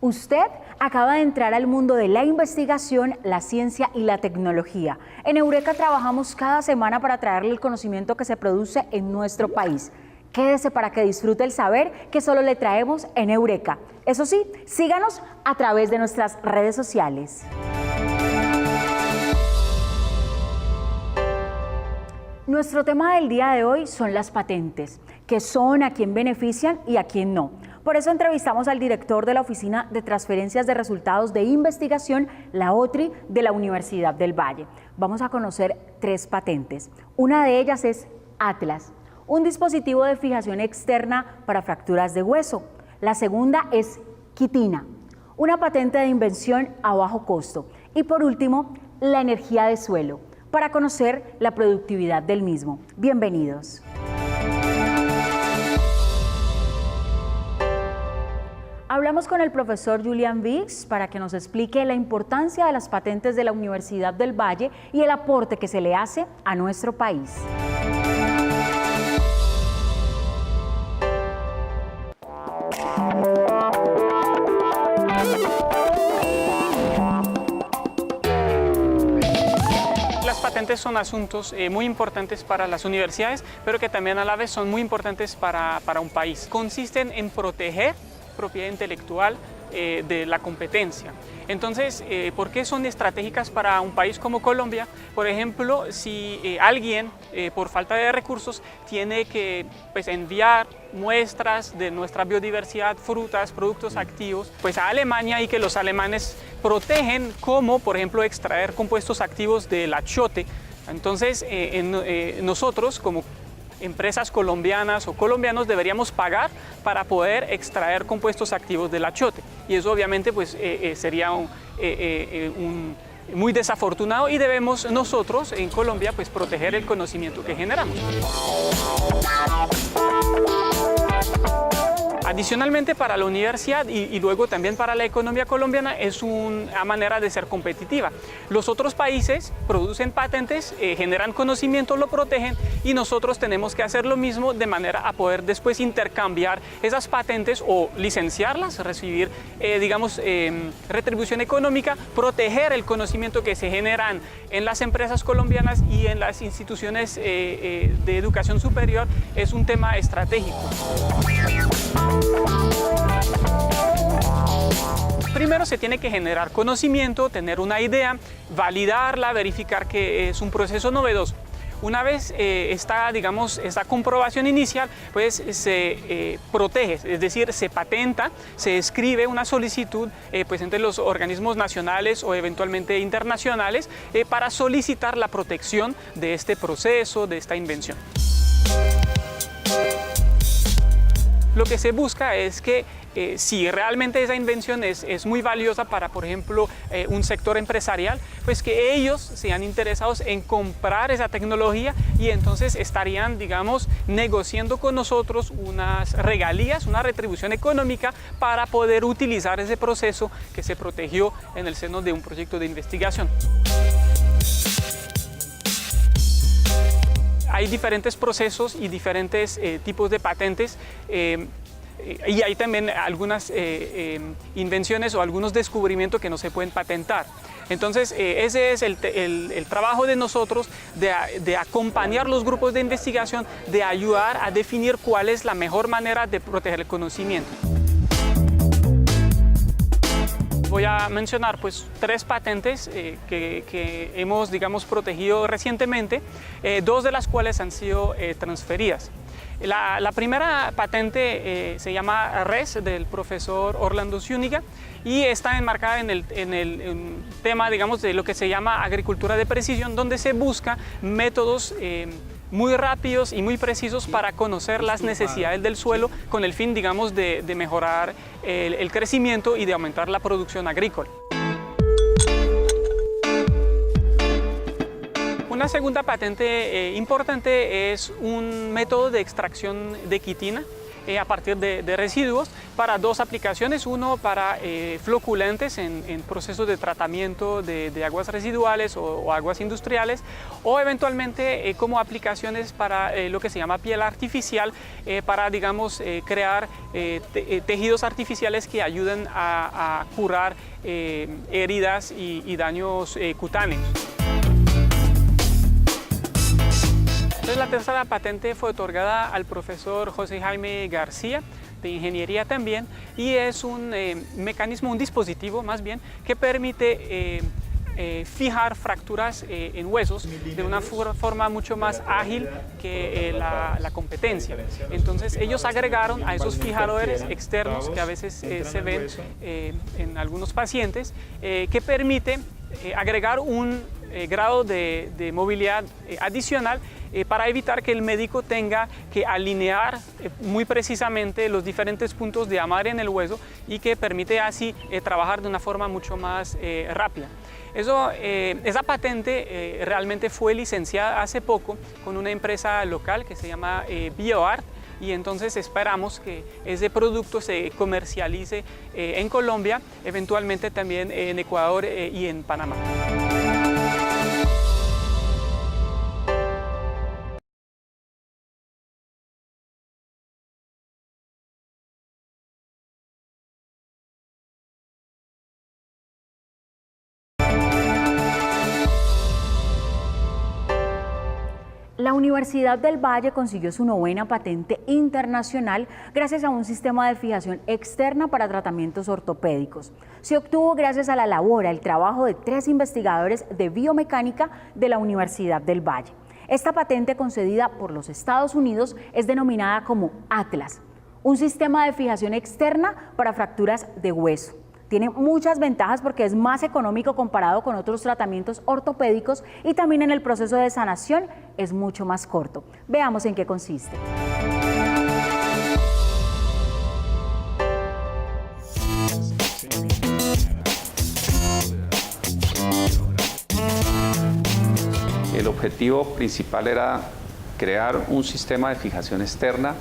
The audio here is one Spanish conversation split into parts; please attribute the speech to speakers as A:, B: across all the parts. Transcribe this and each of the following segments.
A: Usted acaba de entrar al mundo de la investigación, la ciencia y la tecnología. En Eureka trabajamos cada semana para traerle el conocimiento que se produce en nuestro país. Quédese para que disfrute el saber que solo le traemos en Eureka. Eso sí, síganos a través de nuestras redes sociales. Nuestro tema del día de hoy son las patentes, qué son, a quién benefician y a quién no. Por eso entrevistamos al director de la Oficina de Transferencias de Resultados de Investigación, la OTRI, de la Universidad del Valle. Vamos a conocer 3 patentes. Una de ellas es Atlas, un dispositivo de fijación externa para fracturas de hueso. La segunda es Quitina, una patente de invención a bajo costo. Y por último, la energía de suelo, para conocer la productividad del mismo. Bienvenidos. Hablamos con el profesor Julian Vix para que nos explique la importancia de las patentes de la Universidad del Valle y el aporte que se le hace a nuestro país.
B: Las patentes son asuntos muy importantes para las universidades, pero que también a la vez son muy importantes para un país. Consisten en proteger propiedad intelectual de la competencia. Entonces, ¿por qué son estratégicas para un país como Colombia? Por ejemplo, si alguien, por falta de recursos, tiene que enviar muestras de nuestra biodiversidad, frutas, productos activos, pues a Alemania, y que los alemanes protegen como, por ejemplo, extraer compuestos activos del achiote. Entonces, nosotros como empresas colombianas o colombianos deberíamos pagar para poder extraer compuestos activos del achiote, y eso obviamente sería muy desafortunado, y debemos nosotros en Colombia proteger el conocimiento que generamos. Adicionalmente, para la universidad y luego también para la economía colombiana es una manera de ser competitiva. Los otros países producen patentes, generan conocimiento, lo protegen, y nosotros tenemos que hacer lo mismo de manera a poder después intercambiar esas patentes o licenciarlas, recibir, retribución económica, proteger el conocimiento que se generan en las empresas colombianas y en las instituciones de educación superior. Es un tema estratégico. Primero se tiene que generar conocimiento, tener una idea, validarla, verificar que es un proceso novedoso. Una vez esta comprobación inicial, pues se protege, es decir, se patenta, se escribe una solicitud entre los organismos nacionales o eventualmente internacionales para solicitar la protección de este proceso, de esta invención. Lo que se busca es que si realmente esa invención es muy valiosa para, por ejemplo, un sector empresarial, pues que ellos sean interesados en comprar esa tecnología, y entonces estarían, negociando con nosotros unas regalías, una retribución económica para poder utilizar ese proceso que se protegió en el seno de un proyecto de investigación. Hay diferentes procesos y diferentes tipos de patentes, y hay también algunas invenciones o algunos descubrimientos que no se pueden patentar. Entonces, ese es el trabajo de nosotros, de acompañar los grupos de investigación, de ayudar a definir cuál es la mejor manera de proteger el conocimiento. Voy a mencionar 3 patentes que hemos protegido recientemente, 2 de las cuales han sido transferidas. La primera patente se llama RES, del profesor Orlando Zúñiga, y está enmarcada en el tema de lo que se llama agricultura de precisión, donde se busca métodos muy rápidos y muy precisos para conocer las necesidades del suelo con el fin, digamos, de mejorar el crecimiento y de aumentar la producción agrícola. Una segunda patente importante es un método de extracción de quitina a partir de residuos para dos aplicaciones. Uno para floculantes en procesos de tratamiento de aguas residuales o aguas industriales, o eventualmente como aplicaciones para lo que se llama piel artificial, para, digamos, crear tejidos artificiales que ayuden a curar heridas y daños cutáneos. Entonces, la tercera patente fue otorgada al profesor José Jaime García, de ingeniería también, y es un mecanismo, un dispositivo más bien, que permite fijar fracturas en huesos de una forma mucho más ágil que la competencia. Entonces, ellos agregaron a esos fijadores externos que a veces se ven en algunos pacientes, que permite agregar un grado de movilidad adicional para evitar que el médico tenga que alinear muy precisamente los diferentes puntos de amarre en el hueso, y que permite así trabajar de una forma mucho más rápida. Esa patente realmente fue licenciada hace poco con una empresa local que se llama BioArt, y entonces esperamos que ese producto se comercialice en Colombia, eventualmente también en Ecuador y en Panamá.
A: La Universidad del Valle consiguió su 9ª patente internacional gracias a un sistema de fijación externa para tratamientos ortopédicos. Se obtuvo gracias a la labor, al trabajo de 3 investigadores de biomecánica de la Universidad del Valle. Esta patente, concedida por los Estados Unidos, es denominada como Atlas, un sistema de fijación externa para fracturas de hueso. Tiene muchas ventajas porque es más económico comparado con otros tratamientos ortopédicos, y también en el proceso de sanación es mucho más corto. Veamos en qué consiste.
C: El objetivo principal era crear un sistema de fijación externa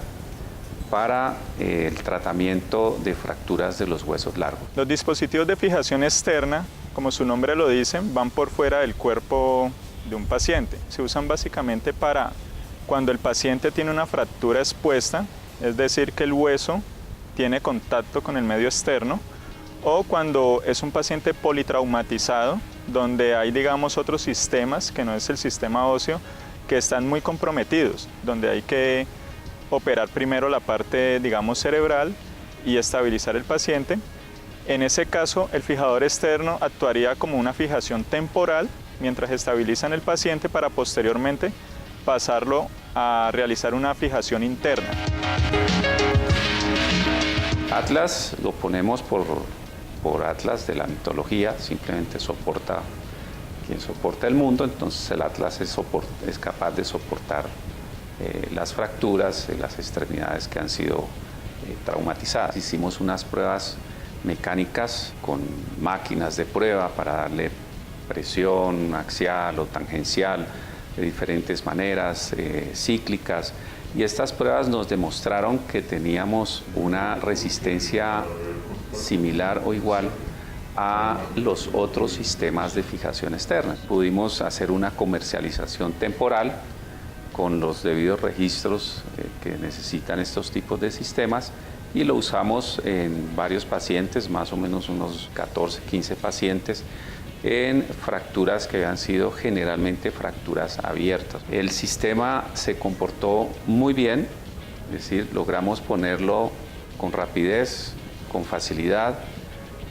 C: para el tratamiento de fracturas de los huesos largos.
D: Los dispositivos de fijación externa, como su nombre lo dice, van por fuera del cuerpo de un paciente. Se usan básicamente para cuando el paciente tiene una fractura expuesta, es decir, que el hueso tiene contacto con el medio externo, o cuando es un paciente politraumatizado, donde hay, digamos, otros sistemas, que no es el sistema óseo, que están muy comprometidos, donde hay que operar primero la parte, digamos, cerebral y estabilizar el paciente. En ese caso, el fijador externo actuaría como una fijación temporal mientras estabilizan el paciente, para posteriormente pasarlo a realizar una fijación interna.
C: Atlas lo ponemos por Atlas de la mitología, simplemente soporta quien soporta el mundo, entonces el Atlas es capaz de soportar las fracturas, las extremidades que han sido traumatizadas. Hicimos unas pruebas mecánicas con máquinas de prueba para darle presión axial o tangencial de diferentes maneras, cíclicas, y estas pruebas nos demostraron que teníamos una resistencia similar o igual a los otros sistemas de fijación externa. Pudimos hacer una comercialización temporal con los debidos registros que necesitan estos tipos de sistemas, y lo usamos en varios pacientes, más o menos unos 14, 15 pacientes, en fracturas que habían sido generalmente fracturas abiertas. El sistema se comportó muy bien, es decir, logramos ponerlo con rapidez, con facilidad,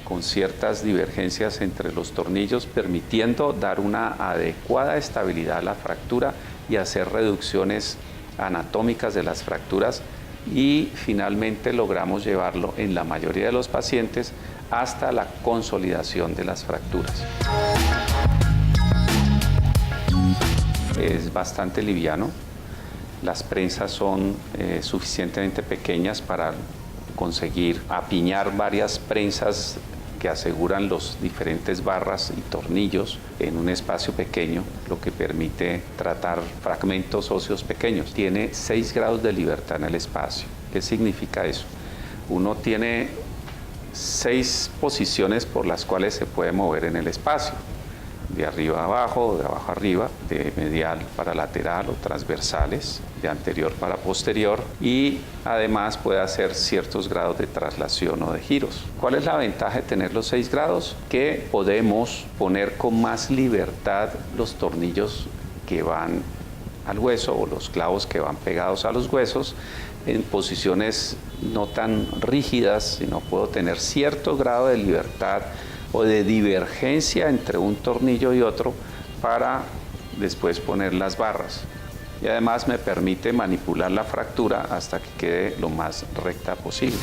C: con ciertas divergencias entre los tornillos, permitiendo dar una adecuada estabilidad a la fractura y hacer reducciones anatómicas de las fracturas, y finalmente logramos llevarlo en la mayoría de los pacientes hasta la consolidación de las fracturas. Es bastante liviano, Las prensas son suficientemente pequeñas para conseguir apiñar varias prensas que aseguran los diferentes barras y tornillos en un espacio pequeño, lo que permite tratar fragmentos óseos pequeños. Tiene 6 grados de libertad en el espacio. ¿Qué significa eso? Uno tiene 6 posiciones por las cuales se puede mover en el espacio. De arriba a abajo, de abajo a arriba, de medial para lateral o transversales, de anterior para posterior, y además puede hacer ciertos grados de traslación o de giros. ¿Cuál es la ventaja de tener los 6 grados? Que podemos poner con más libertad los tornillos que van al hueso o los clavos que van pegados a los huesos en posiciones no tan rígidas, sino puedo tener cierto grado de libertad o de divergencia entre un tornillo y otro para después poner las barras. Y además me permite manipular la fractura hasta que quede lo más recta posible.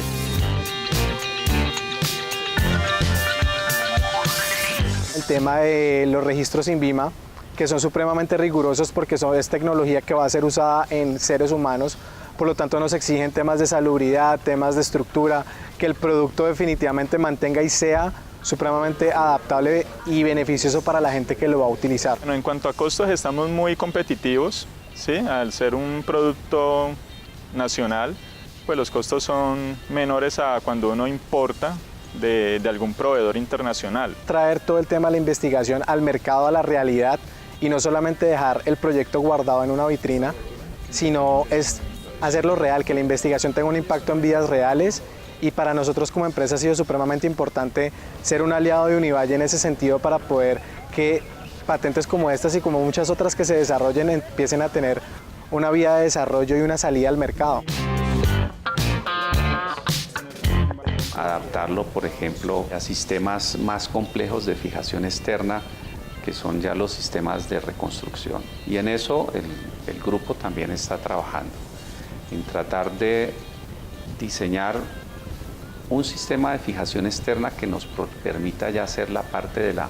E: El tema de los registros INVIMA, que son supremamente rigurosos porque es tecnología que va a ser usada en seres humanos, por lo tanto nos exigen temas de salubridad, temas de estructura, que el producto definitivamente mantenga y sea supremamente adaptable y beneficioso para la gente que lo va a utilizar.
D: Bueno, en cuanto a costos estamos muy competitivos, ¿sí? Al ser un producto nacional, pues los costos son menores a cuando uno importa de algún proveedor internacional.
E: Traer todo el tema de la investigación al mercado, a la realidad, y no solamente dejar el proyecto guardado en una vitrina, sino es hacerlo real, que la investigación tenga un impacto en vidas reales. Y para nosotros como empresa ha sido supremamente importante ser un aliado de Univalle en ese sentido para poder que patentes como estas y como muchas otras que se desarrollen empiecen a tener una vía de desarrollo y una salida al mercado.
C: Adaptarlo, por ejemplo, a sistemas más complejos de fijación externa, que son ya los sistemas de reconstrucción. Y en eso el grupo también está trabajando, en tratar de diseñar un sistema de fijación externa que nos permita ya hacer la parte de la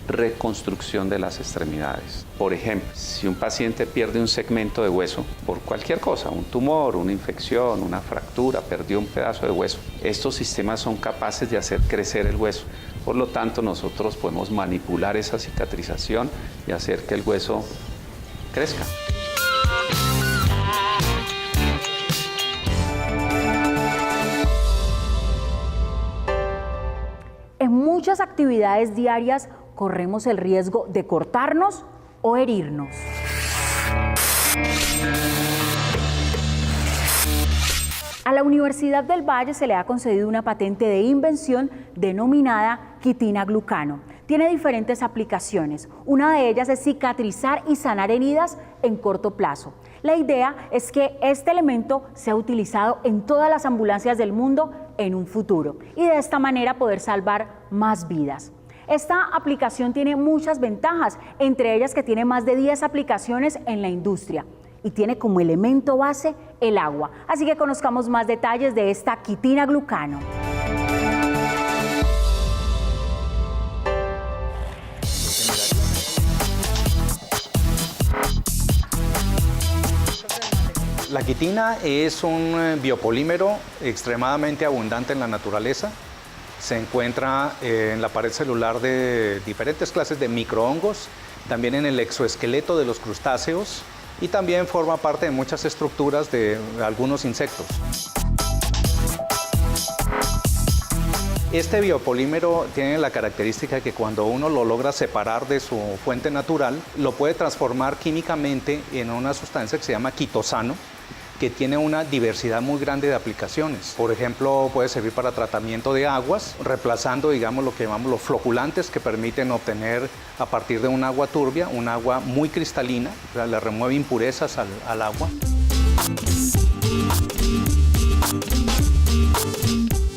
C: reconstrucción de las extremidades. Por ejemplo, si un paciente pierde un segmento de hueso por cualquier cosa, un tumor, una infección, una fractura, perdió un pedazo de hueso, estos sistemas son capaces de hacer crecer el hueso. Por lo tanto, nosotros podemos manipular esa cicatrización y hacer que el hueso crezca.
A: En muchas actividades diarias corremos el riesgo de cortarnos o herirnos. A la Universidad del Valle se le ha concedido una patente de invención denominada quitina-glucano. Tiene diferentes aplicaciones. Una de ellas es cicatrizar y sanar heridas en corto plazo. La idea es que este elemento sea utilizado en todas las ambulancias del mundo en un futuro y de esta manera poder salvar más vidas. Esta aplicación tiene muchas ventajas, entre ellas que tiene más de 10 aplicaciones en la industria y tiene como elemento base el agua. Así que conozcamos más detalles de esta quitina-glucano.
F: La quitina es un biopolímero extremadamente abundante en la naturaleza. Se encuentra en la pared celular de diferentes clases de microhongos, también en el exoesqueleto de los crustáceos y también forma parte de muchas estructuras de algunos insectos. Este biopolímero tiene la característica que cuando uno lo logra separar de su fuente natural, lo puede transformar químicamente en una sustancia que se llama quitosano, que tiene una diversidad muy grande de aplicaciones. Por ejemplo, puede servir para tratamiento de aguas, reemplazando, digamos, lo que llamamos los floculantes, que permiten obtener a partir de un agua turbia, un agua muy cristalina, o sea, le remueve impurezas al agua.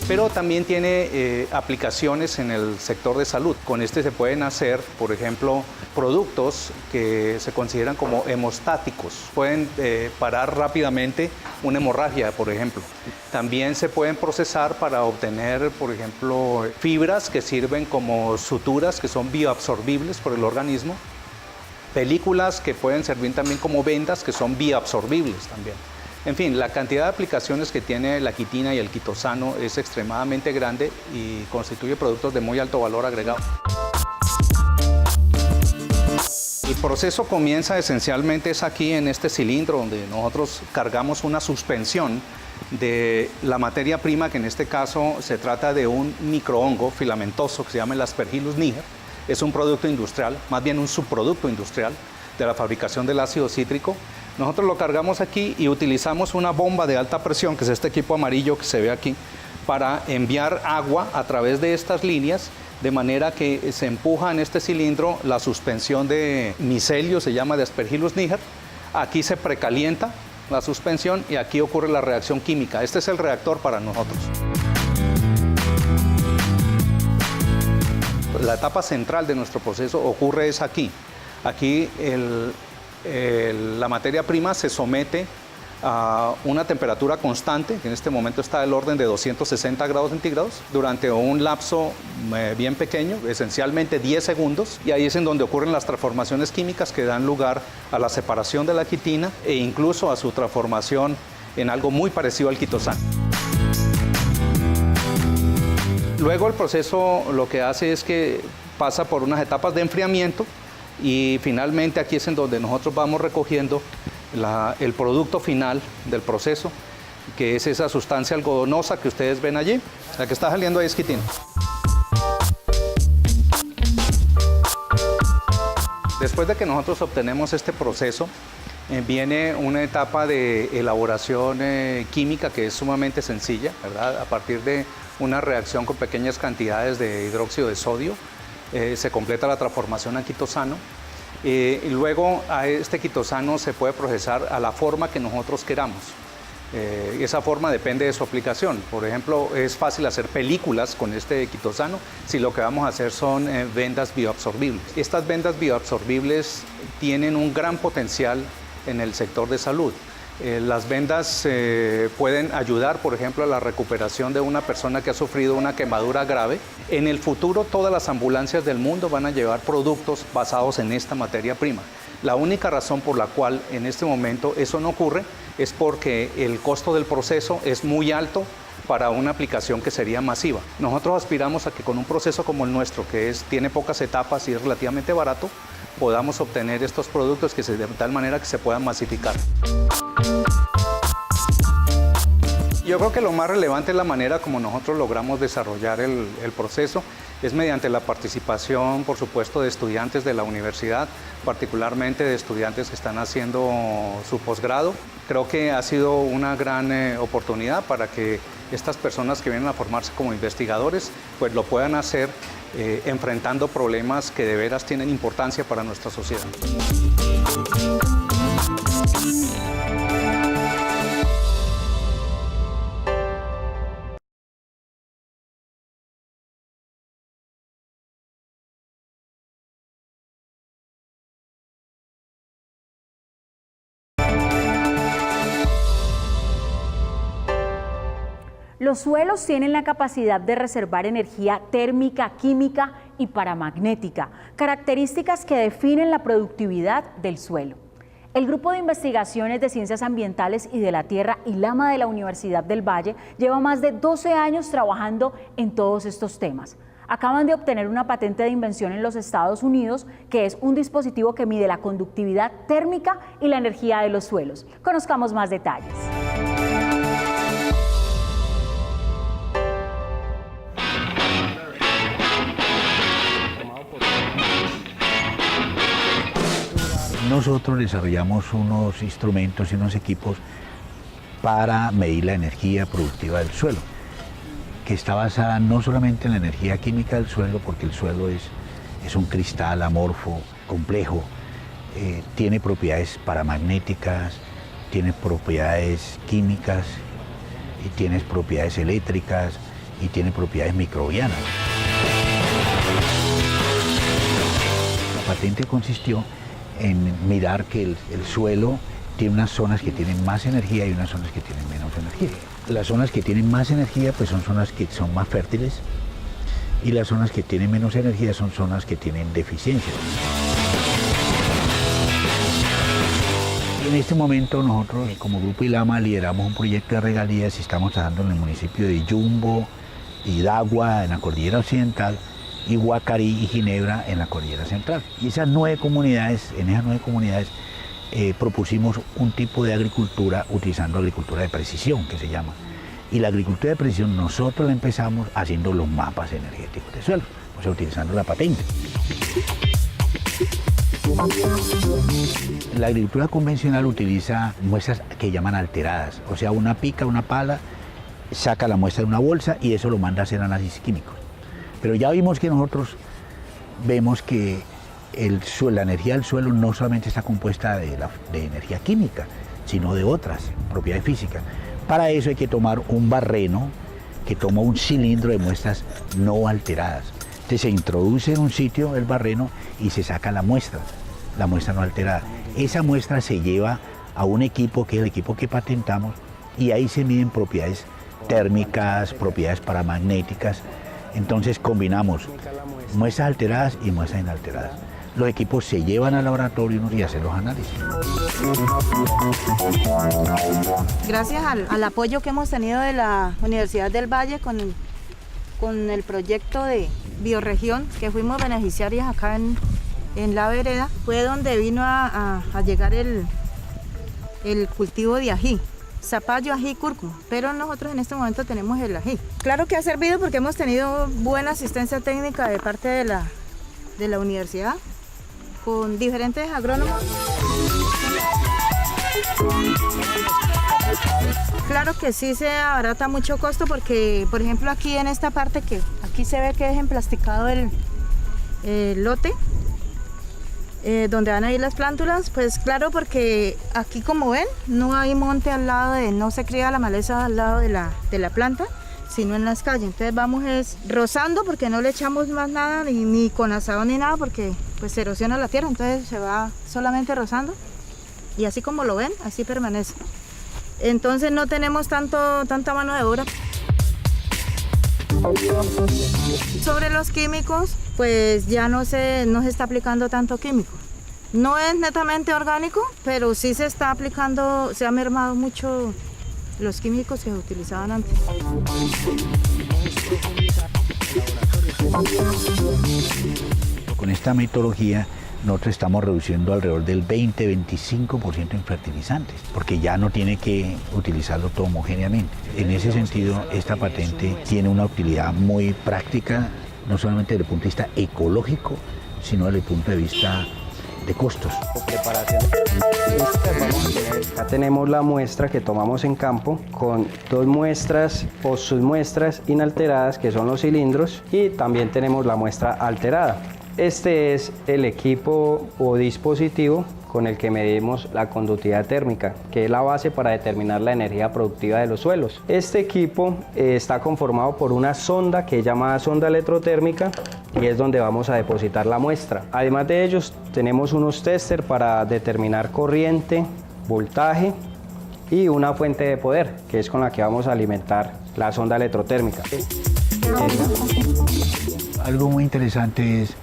F: Pero también tiene aplicaciones en el sector de salud. Con este se pueden hacer, por ejemplo, productos que se consideran como hemostáticos. Pueden parar rápidamente una hemorragia, por ejemplo. También se pueden procesar para obtener, por ejemplo, fibras que sirven como suturas, que son bioabsorbibles por el organismo. películas que pueden servir también como vendas, que son bioabsorbibles también. En fin, la cantidad de aplicaciones que tiene la quitina y el quitosano es extremadamente grande y constituye productos de muy alto valor agregado. El proceso comienza esencialmente es aquí en este cilindro donde nosotros cargamos una suspensión de la materia prima, que en este caso se trata de un microhongo filamentoso que se llama el Aspergillus niger. Es un producto industrial, más bien un subproducto industrial de la fabricación del ácido cítrico. Nosotros lo cargamos aquí y utilizamos una bomba de alta presión, que es este equipo amarillo que se ve aquí, para enviar agua a través de estas líneas, de manera que se empuja en este cilindro la suspensión de micelio, se llama de Aspergillus niger. Aquí se precalienta la suspensión y aquí ocurre la reacción química. Este es el reactor para nosotros. La etapa central de nuestro proceso ocurre es aquí. Aquí la materia prima se somete a una temperatura constante, que en este momento está del orden de 260 grados centígrados, durante un lapso bien pequeño, esencialmente 10 segundos, y ahí es en donde ocurren las transformaciones químicas que dan lugar a la separación de la quitina e incluso a su transformación en algo muy parecido al quitosano. Luego el proceso lo que hace es que pasa por unas etapas de enfriamiento y finalmente aquí es en donde nosotros vamos recogiendo el producto final del proceso, que es esa sustancia algodonosa que ustedes ven allí. La que está saliendo ahí es quitina. Después de que nosotros obtenemos este proceso, viene una etapa de elaboración química que es sumamente sencilla, ¿verdad? A partir de una reacción con pequeñas cantidades de hidróxido de sodio, se completa la transformación a quitosano. Y luego a este quitosano se puede procesar a la forma que nosotros queramos. Esa forma depende de su aplicación. Por ejemplo, es fácil hacer películas con este quitosano si lo que vamos a hacer son vendas bioabsorbibles. Estas vendas bioabsorbibles tienen un gran potencial en el sector de salud. Las vendas pueden ayudar, por ejemplo, a la recuperación de una persona que ha sufrido una quemadura grave. En el futuro, todas las ambulancias del mundo van a llevar productos basados en esta materia prima. La única razón por la cual en este momento eso no ocurre es porque el costo del proceso es muy alto para una aplicación que sería masiva. Nosotros aspiramos a que con un proceso como el nuestro, que tiene pocas etapas y es relativamente barato, podamos obtener estos productos de tal manera que se puedan masificar. Yo creo que lo más relevante es la manera como nosotros logramos desarrollar el proceso. Es mediante la participación, por supuesto, de estudiantes de la universidad, particularmente de estudiantes que están haciendo su posgrado. Creo que ha sido una gran oportunidad para que estas personas que vienen a formarse como investigadores, pues lo puedan hacer enfrentando problemas que de veras tienen importancia para nuestra sociedad.
A: Los suelos tienen la capacidad de reservar energía térmica, química y paramagnética, características que definen la productividad del suelo. El Grupo de Investigaciones de Ciencias Ambientales y de la Tierra ILAMA de la Universidad del Valle lleva más de 12 años trabajando en todos estos temas. Acaban de obtener una patente de invención en los Estados Unidos, que es un dispositivo que mide la conductividad térmica y la energía de los suelos. Conozcamos más detalles.
G: Nosotros desarrollamos unos instrumentos y unos equipos para medir la energía productiva del suelo, que está basada no solamente en la energía química del suelo, porque el suelo es un cristal amorfo, complejo, tiene propiedades paramagnéticas, tiene propiedades químicas, y tiene propiedades eléctricas y tiene propiedades microbianas. La patente consistió en mirar que el suelo tiene unas zonas que tienen más energía y unas zonas que tienen menos energía. Las zonas que tienen más energía pues son zonas que son más fértiles y las zonas que tienen menos energía son zonas que tienen deficiencias. En este momento nosotros como Grupo Ilama lideramos un proyecto de regalías y estamos trabajando en el municipio de Yumbo y Dagua en la Cordillera Occidental y Guacarí y Ginebra en la Cordillera Central. Y en esas 9 comunidades propusimos un tipo de agricultura utilizando agricultura de precisión, que se llama. Y la agricultura de precisión nosotros la empezamos haciendo los mapas energéticos de suelo, o sea, utilizando la patente. La agricultura convencional utiliza muestras que llaman alteradas, o sea, una pica, una pala, saca la muestra de una bolsa y eso lo manda a hacer análisis químicos. Pero ya vimos que nosotros vemos que la energía del suelo no solamente está compuesta de energía química, sino de otras propiedades físicas. Para eso hay que tomar un barreno que toma un cilindro de muestras no alteradas. Entonces se introduce en un sitio el barreno y se saca la muestra no alterada. Esa muestra se lleva a un equipo que es el equipo que patentamos y ahí se miden propiedades térmicas, propiedades paramagnéticas. Entonces combinamos muestras alteradas y muestras inalteradas. Los equipos se llevan al laboratorio y hacen los análisis.
H: Gracias al apoyo que hemos tenido de la Universidad del Valle con el proyecto de bioregión, que fuimos beneficiarios acá en La Vereda, fue donde vino a llegar el cultivo de ají. Zapallo, ají, cúrcuma, pero nosotros en este momento tenemos el ají. Claro que ha servido porque hemos tenido buena asistencia técnica de parte de la universidad, con diferentes agrónomos. Claro que sí se abarata mucho costo porque, por ejemplo, aquí en esta parte que aquí se ve que es emplasticado el lote, donde van a ir las plántulas, pues claro, porque aquí como ven no hay monte al lado no se cría la maleza al lado de la planta, sino en las calles. Entonces vamos rozando porque no le echamos más nada, ni con asadón ni nada, porque pues se erosiona la tierra, entonces se va solamente rozando y así como lo ven, así permanece. Entonces no tenemos tanta mano de obra. Sobre los químicos, pues ya no se está aplicando tanto químico. No es netamente orgánico, pero sí se está aplicando, se ha mermado mucho los químicos que se utilizaban antes.
G: Con esta metodología nosotros estamos reduciendo alrededor del 20-25% en fertilizantes, porque ya no tiene que utilizarlo todo homogéneamente. En ese sentido, esta patente tiene una utilidad muy práctica, no solamente desde el punto de vista ecológico, sino desde el punto de vista de costos.
I: Acá tenemos la muestra que tomamos en campo con 2 muestras o submuestras inalteradas, que son los cilindros, y también tenemos la muestra alterada. Este es el equipo o dispositivo con el que medimos la conductividad térmica, que es la base para determinar la energía productiva de los suelos. Este equipo está conformado por una sonda que es llamada sonda electrotérmica y es donde vamos a depositar la muestra. Además de ellos, tenemos unos tester para determinar corriente, voltaje y una fuente de poder, que es con la que vamos a alimentar la sonda electrotérmica.
G: Algo muy interesante es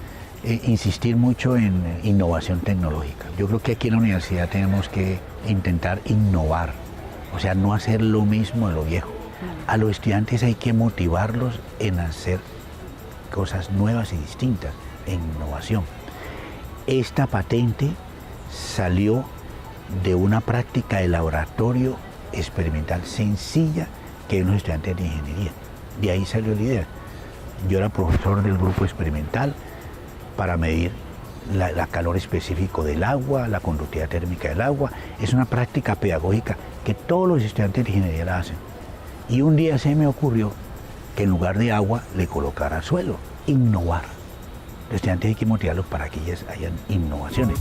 G: insistir mucho en innovación tecnológica. Yo creo que aquí en la universidad tenemos que intentar innovar, o sea, no hacer lo mismo de lo viejo. A los estudiantes hay que motivarlos en hacer cosas nuevas y distintas, en innovación. Esta patente salió de una práctica de laboratorio experimental sencilla que unos estudiantes de ingeniería. De ahí salió la idea. Yo era profesor del grupo experimental para medir la calor específico del agua, la conductividad térmica del agua. Es una práctica pedagógica que todos los estudiantes de ingeniería la hacen. Y un día se me ocurrió que en lugar de agua le colocara suelo, innovar. Los estudiantes hay que motivarlos para que ellos hayan innovaciones.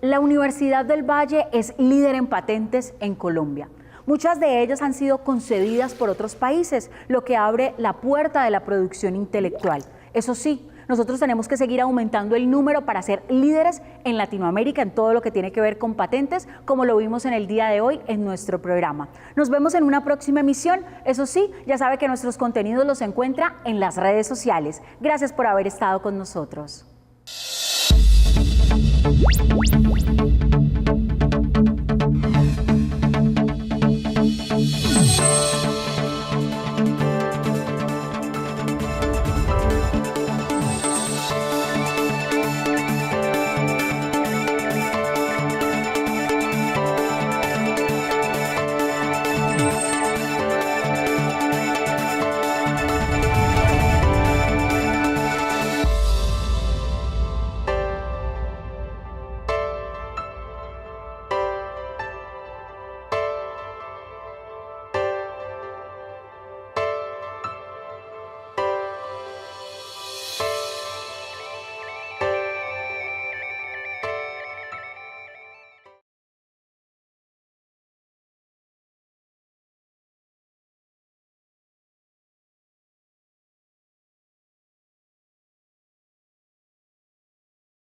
A: La Universidad del Valle es líder en patentes en Colombia. Muchas de ellas han sido concedidas por otros países, lo que abre la puerta de la producción intelectual. Eso sí, Nosotros tenemos que seguir aumentando el número para ser líderes en Latinoamérica en todo lo que tiene que ver con patentes, como lo vimos en el día de hoy en nuestro programa. Nos vemos en una próxima emisión. Eso sí, ya sabe que nuestros contenidos los encuentra en las redes sociales. Gracias por haber estado con nosotros.